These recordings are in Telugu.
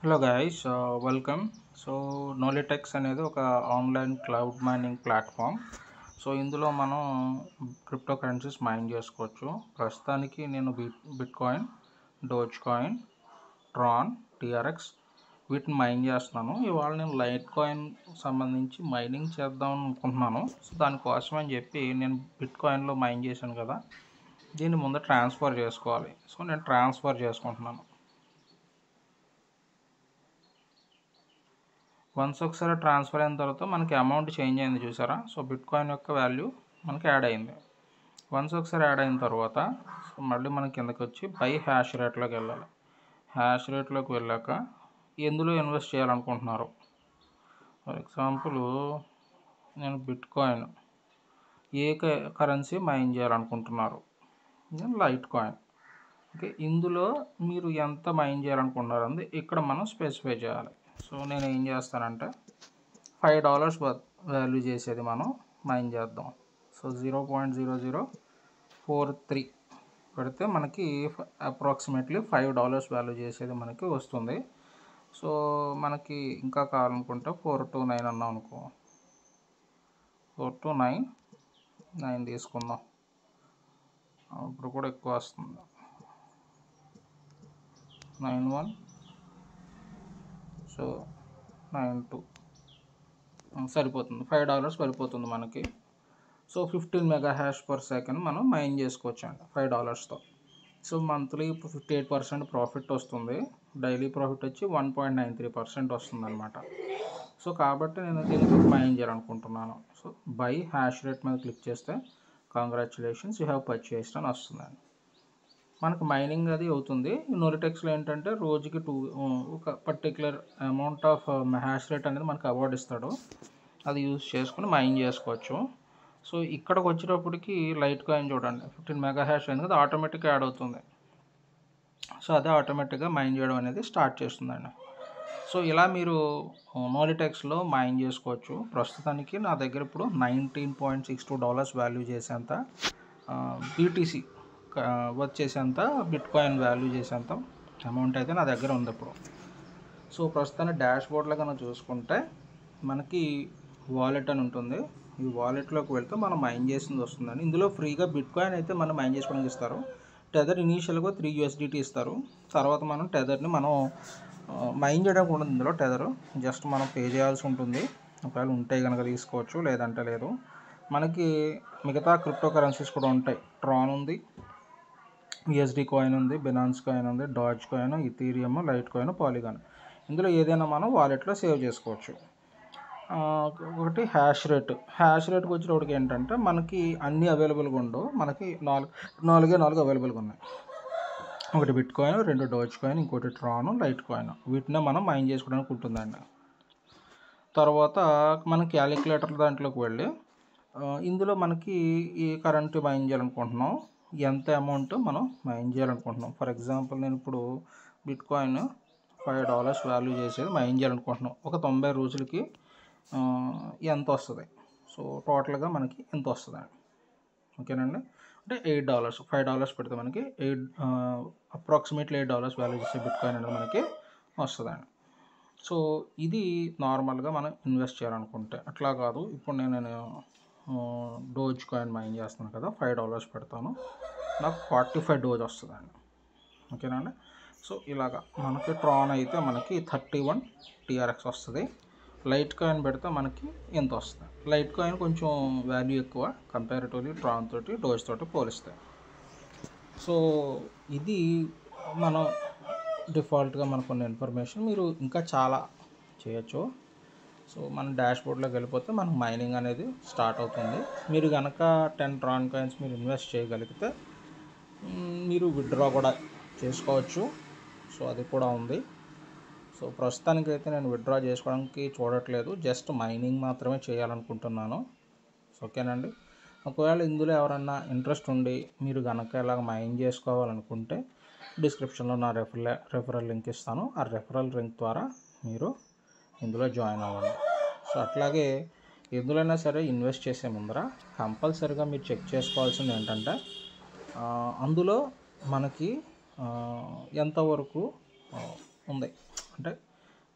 Hello guys, welcome. సో నోలిటెక్స్ అనేది ఒక online cloud mining platform. So ఇందులో మనం క్రిప్టో కరెన్సీస్ మైన్ చేసుకోవచ్చు. ప్రస్తుతానికి నేను bitcoin, dogecoin, Tron, TRX వీటిని మైన్ చేస్తున్నాను. ఇవాళ నేను లైట్ కాయిన్ సంబంధించి మైనింగ్ చేద్దాం అనుకుంటున్నాను. సో దానికోసం అని చెప్పి నేను బిట్ కాయిన్లో మైన్ చేశాను కదా, దీన్ని ముందు ట్రాన్స్ఫర్ చేసుకోవాలి. సో నేను ట్రాన్స్ఫర్ చేసుకుంటున్నాను. వన్స్ ఒకసారి ట్రాన్స్ఫర్ అయిన తర్వాత మనకి అమౌంట్ చేంజ్ అయింది చూసారా. సో బిట్ కాయిన్ యొక్క వాల్యూ మనకి యాడ్ అయింది. వన్స్ ఒకసారి యాడ్ అయిన తర్వాత సో మళ్ళీ మనకి కిందకి వచ్చి బై హ్యాష్ రేట్లోకి వెళ్ళాలి. హ్యాష్ రేట్లోకి వెళ్ళాక ఎందులో ఇన్వెస్ట్ చేయాలనుకుంటున్నారు. ఫర్ ఎగ్జాంపుల్ నేను బిట్ కాయిన్ ఏ కరెన్సీ మైన్ చేయాలనుకుంటున్నారు, నేను లైట్ కాయిన్. ఓకే, ఇందులో మీరు ఎంత మైన్ చేయాలనుకుంటున్నారు అంది ఇక్కడ మనం స్పెసిఫై చేయాలి. సో నేను ఏం చేస్తానంటే $5 వాల్యూ చేసేది మనం మైన్ చేద్దాం. సో 0.0043 పెడితే మనకి అప్రాక్సిమేట్లీ $5 వాల్యూ చేసేది మనకి వస్తుంది. సో మనకి ఇంకా కావాలనుకుంటే 429 అన్నాం అనుకో, 4299 తీసుకుందాం. ఇప్పుడు కూడా ఎక్కువ వస్తుంది, 91. సో 92 సరిపోతుంది, $5 సరిపోతుంది మనకి. So 15 mega hash per second మనం మైన్ చేసుకోవచ్చు అండి $5తో. సో మంత్లీ 58% ప్రాఫిట్ వస్తుంది. డైలీ ప్రాఫిట్ వచ్చి 1.93% వస్తుంది అనమాట. సో కాబట్టి నేను దీనికి మైన్ చేయాలనుకుంటున్నాను. సో బై హ్యాష్ రేట్ మీద క్లిక్ చేస్తే కంగ్రాచులేషన్స్ యూ హ్యావ్ పర్చేస్డ్ అని వస్తుందండి. మనకు మైనింగ్ అది అవుతుంది. నోలిటెక్స్లో ఏంటంటే రోజుకి ఒక particular amount of hash rate అనేది మనకు అవార్డు ఇస్తాడు. అది యూజ్ చేసుకుని మైన్ చేసుకోవచ్చు. సో ఇక్కడికి వచ్చేటప్పటికి లైట్ కాయిన్ చూడండి 15 మెగా హ్యాష్ అయింది కదా, ఆటోమేటిక్గా యాడ్ అవుతుంది. సో అదే ఆటోమేటిక్గా మైన్ చేయడం అనేది స్టార్ట్ చేస్తుందండి. సో ఇలా మీరు నోలిటెక్స్లో మైన్ చేసుకోవచ్చు. ప్రస్తుతానికి నా దగ్గర ఇప్పుడు $19.62 వాల్యూ చేసేంత బీటీసీ వచ్చేసేంత బిట్ కాయిన్ వాల్యూ చేసేంత అమౌంట్ అయితే నా దగ్గర ఉంది ఇప్పుడు. సో ప్రస్తుతానికి డాష్ బోర్డ్లో కనుక చూసుకుంటే మనకి వాలెట్ అని ఉంటుంది. ఈ వాలెట్లోకి వెళ్తే మనం మైన్ చేసింది వస్తుందండి. ఇందులో ఫ్రీగా బిట్ కాయిన్ అయితే మనం మైన్ చేసుకోవడానికి ఇస్తారు. టెదర్ ఇనీషియల్గా $3 USDT ఇస్తారు. తర్వాత మనం టెదర్ని మనం మైన్ చేయడానికి ఉండదు. ఇందులో టెదర్ జస్ట్ మనం పే చేయాల్సి ఉంటుంది. ఒకవేళ ఉంటే కనుక తీసుకోవచ్చు, లేదంటే లేదు. మనకి మిగతా క్రిప్టో కరెన్సీస్ కూడా ఉంటాయి. ట్రాన్ ఉంది, USD కాయిన్ ఉంది, బినాన్స్ కాయిన్ ఉంది, Doge coin, Ethereum, Litecoin, Polygon. ఇందులో ఏదైనా మనం వాలెట్లో సేవ్ చేసుకోవచ్చు. ఒకటి హ్యాష్ రేట్కి వచ్చేటప్పటికి ఏంటంటే మనకి అన్నీ అవైలబుల్గా ఉండవు. మనకి నాలుగు అవైలబుల్గా ఉన్నాయి. ఒకటి బిట్ కాయిన్, 2 డోజ్ కాయిన్, ఇంకోటి ట్రాన్, లైట్ కాయిన్. వీటినే మనం మైన్ చేసుకోవడానికి ఉంటుందండి. తర్వాత మనం క్యాలిక్యులేటర్ దాంట్లోకి వెళ్ళి ఇందులో మనకి ఈ కరెంట్ మైన్ చేయాలనుకుంటున్నాం, ఎంత అమౌంట్ మనం మైన్ చేయాలనుకుంటున్నాం. ఫర్ ఎగ్జాంపుల్ నేను ఇప్పుడు బిట్ కాయిన్ $5 వాల్యూ చేసేది మైన్ చేయాలనుకుంటున్నాం. ఒక 90 రోజులకి ఎంత వస్తుంది. సో టోటల్గా మనకి ఎంత వస్తుందండి. ఓకేనండి, అంటే $8. $5 పెడితే మనకి అప్రాక్సిమేట్లీ $8 వాల్యూ చేసే బిట్ కాయిన్ అనేది మనకి వస్తుందండి. సో ఇది నార్మల్గా మనం ఇన్వెస్ట్ చేయాలనుకుంటే. అట్లా కాదు, ఇప్పుడు నేను డోజ్ కాయిన్ మైన్ చేస్తున్నాను కదా, $5 పెడతాను, నాకు 45 డోజ్ వస్తుందండి. ఓకేనండి. సో ఇలాగా మనకి ట్రాన్ అయితే మనకి 31 TRX వస్తుంది. లైట్ కాయిన్ పెడితే మనకి ఎంత వస్తుంది. లైట్ కాయిన్ కొంచెం వాల్యూ ఎక్కువ కంపారిటివ్లీ ట్రాన్ తోటి, డోజ్ తోటి పోలిస్తే. సో ఇది మనం డిఫాల్ట్గా మనకు ఉన్న ఇన్ఫర్మేషన్. మీరు ఇంకా చాలా చేయొచ్చు. సో మన డాష్ బోర్డ్లోకి వెళ్ళిపోతే మనకు మైనింగ్ అనేది స్టార్ట్ అవుతుంది. మీరు కనుక 10 ట్రాన్ కాయిన్స్ మీరు ఇన్వెస్ట్ చేయగలిగితే మీరు విత్డ్రా కూడా చేసుకోవచ్చు. సో అది కూడా ఉంది. సో ప్రస్తుతానికైతే నేను విత్డ్రా చేసుకోవడానికి చూడట్లేదు, జస్ట్ మైనింగ్ మాత్రమే చేయాలనుకుంటున్నాను. ఓకేనండి. ఒకవేళ ఇందులో ఎవరన్నా ఇంట్రెస్ట్ ఉండి మీరు కనుక ఇలాగ మైన్ చేసుకోవాలనుకుంటే డిస్క్రిప్షన్లో నా రెఫరల్ లింక్ ఇస్తాను. ఆ రెఫరల్ లింక్ ద్వారా మీరు ఇందులో జాయిన్ అవ్వండి. సో అట్లాగే ఎందులోనైనా సరే ఇన్వెస్ట్ చేసే ముందర కంపల్సరీగా మీరు చెక్ చేసుకోవాల్సింది ఏంటంటే అందులో మనకి ఎంతవరకు ఉంది. అంటే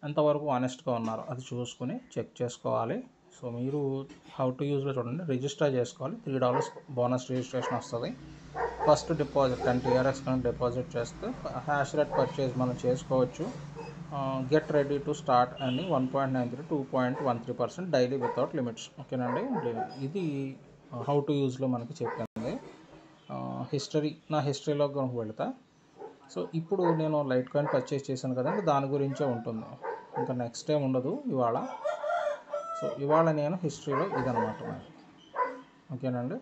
ఎంతవరకు ఆనెస్ట్గా ఉన్నారో అది చూసుకుని చెక్ చేసుకోవాలి. సో మీరు హౌ టు యూజ్లో చూడండి, రిజిస్టర్ చేసుకోవాలి. $3 బోనస్ రిజిస్ట్రేషన్ వస్తుంది. ఫస్ట్ డిపాజిట్ 10 TRX కనుక డిపాజిట్ చేస్తే హ్యాష్ రేట్ పర్చేజ్ మనం చేసుకోవచ్చు. గెట్ రెడీ టు స్టార్ట్ అని 1.93 2.13% డైలీ వితౌట్ లిమిట్స్. ఓకేనండి, ఇది హౌ టు యూజ్లో మనకి చెప్పింది. నా హిస్టరీలో కనుక వెళ్తా. సో ఇప్పుడు నేను లైట్ కాయిన్ పర్చేస్ చేశాను కదండి, దాని గురించే ఉంటుంది, ఇంకా నెక్స్ట్ ఏం ఉండదు ఇవాళ. సో ఇవాళ నేను హిస్టరీలో ఇదనమాట మరి. ఓకేనండి,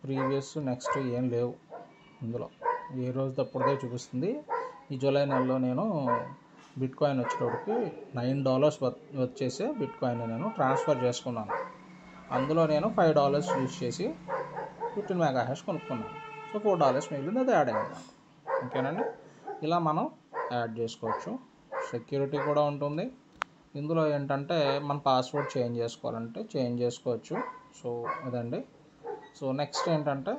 ప్రీవియస్ నెక్స్ట్ ఏం లేవు ఇందులో, ఏ రోజు తప్పుడుదే చూపిస్తుంది. ఈ జూలై నెలలో నేను బిట్ కాయిన్ వచ్చేటప్పటికి $9 వచ్చేసి బిట్ కాయిన్ నేను ట్రాన్స్ఫర్ చేసుకున్నాను. అందులో నేను $5 యూజ్ చేసి 15 మెగా హ్యాష్ కొనుక్కున్నాను. సో $4 మిగిలింది, అది యాడ్ అయింది. ఓకేనండి, ఇలా మనం యాడ్ చేసుకోవచ్చు. సెక్యూరిటీ కూడా ఉంటుంది ఇందులో. ఏంటంటే మన పాస్వర్డ్ చేంజ్ చేసుకోవాలంటే చేంజ్ చేసుకోవచ్చు. సో అదండి. సో నెక్స్ట్ ఏంటంటే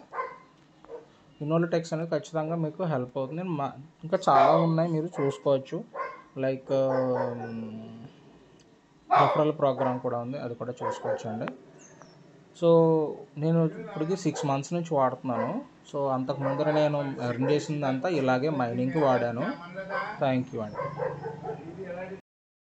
ఇనోలిటెక్స్ అనేది ఖచ్చితంగా మీకు హెల్ప్ అవుతుంది. ఇంకా చాలా ఉన్నాయి, మీరు చూసుకోవచ్చు. లైక్ రెఫరల్ ప్రోగ్రామ్ కూడా ఉంది, అది కూడా చూసుకోవచ్చు అండి. సో నేను ఇప్పటికి 6 months నుంచి వాడుతున్నాను. సో అంతకు ముందర నేను ఎర్న్ చేసిందంతా ఇలాగే మైనింగ్కి వాడాను. థ్యాంక్ యూ అండి.